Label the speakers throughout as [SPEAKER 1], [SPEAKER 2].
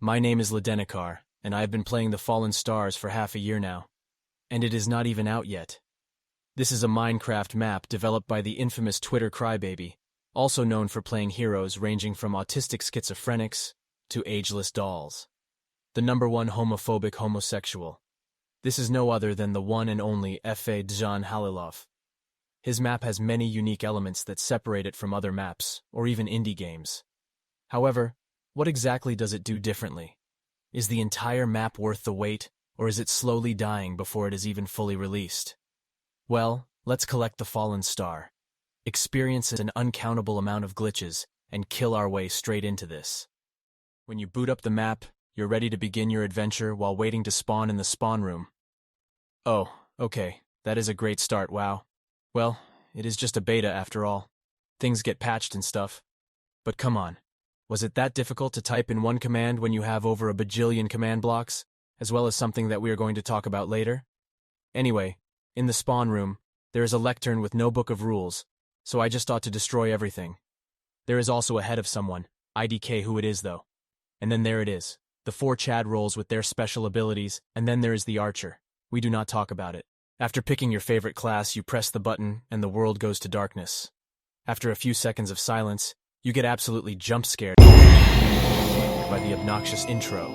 [SPEAKER 1] My name is Ledenikar, and I have been playing the Fallen Stars for half a year now. And it is not even out yet. This is a Minecraft map developed by the infamous Twitter crybaby, also known for playing heroes ranging from autistic schizophrenics to ageless dolls. The #1 homophobic homosexual. This is no other than the one and only F.A. Dzhan Halilov. His map has many unique elements that separate it from other maps, or even indie games. However, what exactly does it do differently? Is the entire map worth the wait, or is it slowly dying before it is even fully released? Well, let's collect the Fallen Star, experience an uncountable amount of glitches, and kill our way straight into this. When you boot up the map, you're ready to begin your adventure while waiting to spawn in the spawn room. Oh, okay, that is a great start, wow. Well, it is just a beta after all. Things get patched and stuff. But come on, was it that difficult to type in one command when you have over a bajillion command blocks, as well as something that we are going to talk about later? Anyway, in the spawn room, there is a lectern with no book of rules, so I just thought to destroy everything. There is also a head of someone, IDK who it is though. And then there it is, the 4 Chad rolls with their special abilities, and then there is the archer. We do not talk about it. After picking your favorite class, you press the button, and the world goes to darkness. After a few seconds of silence, you get absolutely jump-scared by the obnoxious intro.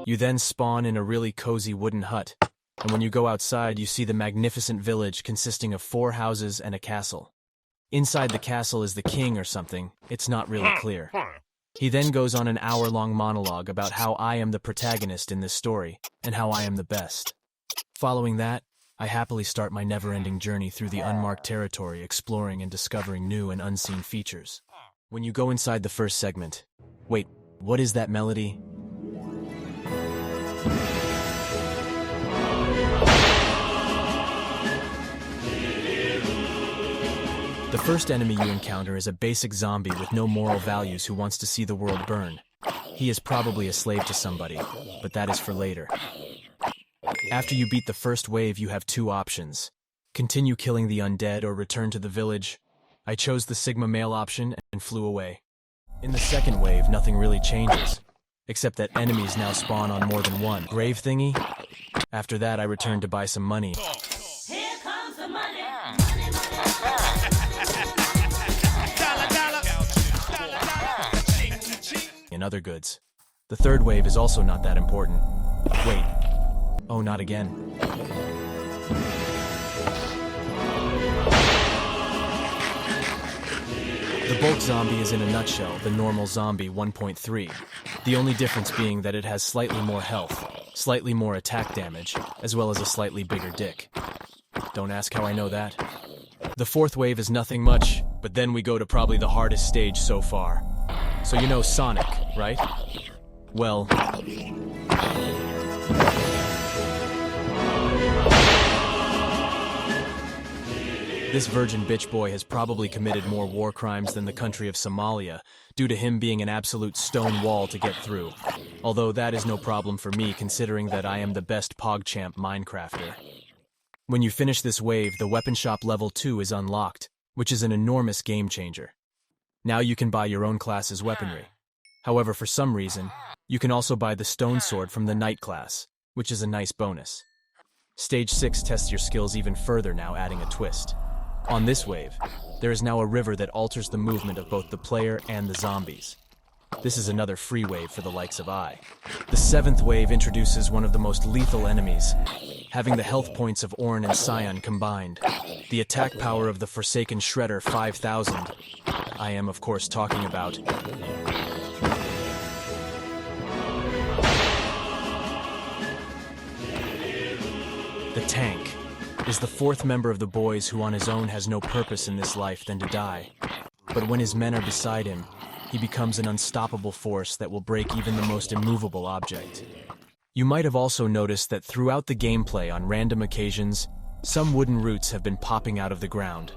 [SPEAKER 1] You then spawn in a really cozy wooden hut, and when you go outside, you see the magnificent village consisting of 4 houses and a castle. Inside the castle is the king or something, it's not really clear. He then goes on an hour-long monologue about how I am the protagonist in this story, and how I am the best. Following that, I happily start my never-ending journey through the unmarked territory, exploring and discovering new and unseen features. When you go inside the first segment... Wait, what is that melody? The first enemy you encounter is a basic zombie with no moral values who wants to see the world burn. He is probably a slave to somebody, but that is for later. After you beat the first wave, you have 2 options. Continue killing the undead or return to the village. I chose the Sigma male option and flew away. In the second wave, nothing really changes, except that enemies now spawn on more than one grave thingy. After that, I returned to buy some money.
[SPEAKER 2] Here comes the money.
[SPEAKER 1] And other goods. The third wave is also not that important. Wait. Oh, not again. The bulk zombie is in a nutshell the normal zombie 1.3. The only difference being that it has slightly more health, slightly more attack damage, as well as a slightly bigger dick. Don't ask how I know that. The fourth wave is nothing much, but then we go to probably the hardest stage so far. So you know Sonic, right? Well... This virgin bitch boy has probably committed more war crimes than the country of Somalia, due to him being an absolute stone wall to get through. Although that is no problem for me, considering that I am the best PogChamp Minecrafter. When you finish this wave, the weapon shop level 2 is unlocked, which is an enormous game changer. Now you can buy your own class's weaponry. However, for some reason, you can also buy the stone sword from the knight class, which is a nice bonus. Stage 6 tests your skills even further now, adding a twist. On this wave, there is now a river that alters the movement of both the player and the zombies. This is another free wave for the likes of I. The 7th wave introduces one of the most lethal enemies, having the health points of Ornn and Scion combined. The attack power of the Forsaken Shredder 5000. I am, of course, talking about... the tank is the 4th member of the boys who on his own has no purpose in this life than to die. But when his men are beside him, he becomes an unstoppable force that will break even the most immovable object. You might have also noticed that throughout the gameplay on random occasions, some wooden roots have been popping out of the ground.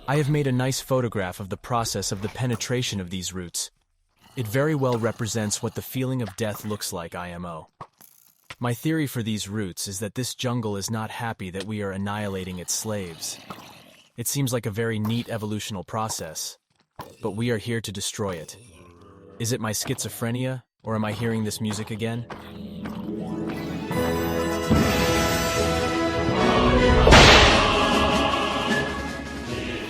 [SPEAKER 1] I have made a nice photograph of the process of the penetration of these roots. It very well represents what the feeling of death looks like, IMO. My theory for these roots is that this jungle is not happy that we are annihilating its slaves. It seems like a very neat evolutional process, but we are here to destroy it. Is it my schizophrenia, or am I hearing this music again?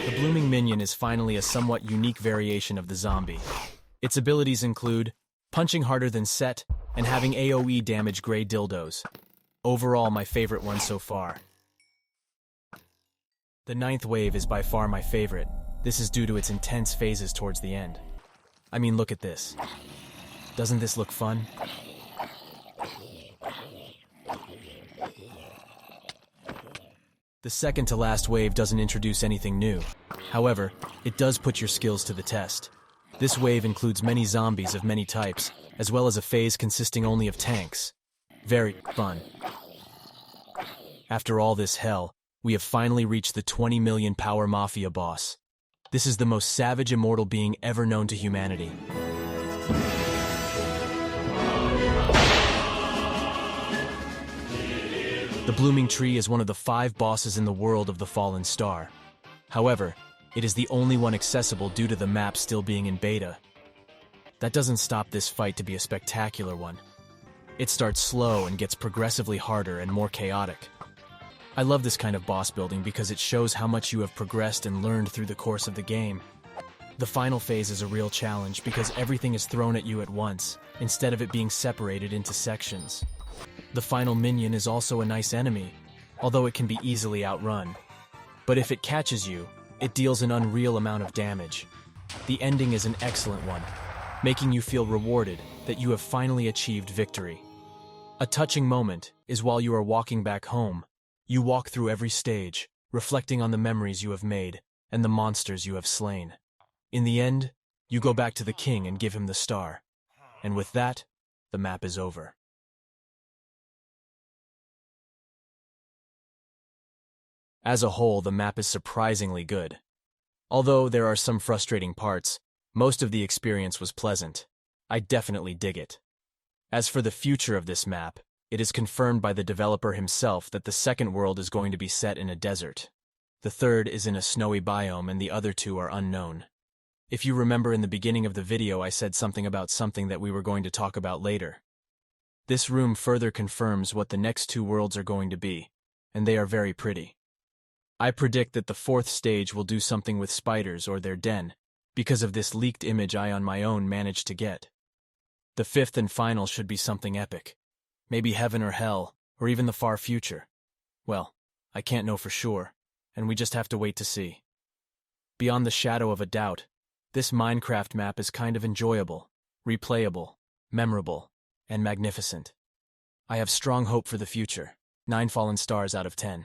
[SPEAKER 1] The blooming minion is finally a somewhat unique variation of the zombie. Its abilities include punching harder than Set and having AoE damage gray dildos. Overall, my favorite one so far. The ninth wave is by far my favorite. This is due to its intense phases towards the end. I mean, look at this. Doesn't this look fun? The second to last wave doesn't introduce anything new. However, it does put your skills to the test. This wave includes many zombies of many types, as well as a phase consisting only of tanks. Very fun. After all this hell, we have finally reached the 20 million power Mafia boss. This is the most savage immortal being ever known to humanity. The Blooming Tree is one of the 5 bosses in the world of the Fallen Star. However, it is the only one accessible due to the map still being in beta. That doesn't stop this fight to be a spectacular one. It starts slow and gets progressively harder and more chaotic. I love this kind of boss building because it shows how much you have progressed and learned through the course of the game. The final phase is a real challenge because everything is thrown at you at once, instead of it being separated into sections. The final minion is also a nice enemy, although it can be easily outrun. But if it catches you, it deals an unreal amount of damage. The ending is an excellent one, making you feel rewarded that you have finally achieved victory. A touching moment is while you are walking back home. You walk through every stage, reflecting on the memories you have made and the monsters you have slain. In the end, you go back to the king and give him the star. And with that, the map is over. As a whole, the map is surprisingly good. Although there are some frustrating parts, most of the experience was pleasant. I definitely dig it. As for the future of this map, it is confirmed by the developer himself that the second world is going to be set in a desert. The third is in a snowy biome and the other 2 are unknown. If you remember in the beginning of the video I said something about something that we were going to talk about later. This room further confirms what the next 2 worlds are going to be, and they are very pretty. I predict that the 4th stage will do something with spiders or their den, because of this leaked image I on my own managed to get. The 5th and final should be something epic. Maybe heaven or hell, or even the far future. Well, I can't know for sure, and we just have to wait to see. Beyond the shadow of a doubt, this Minecraft map is kind of enjoyable, replayable, memorable, and magnificent. I have strong hope for the future. 9 fallen stars out of 10.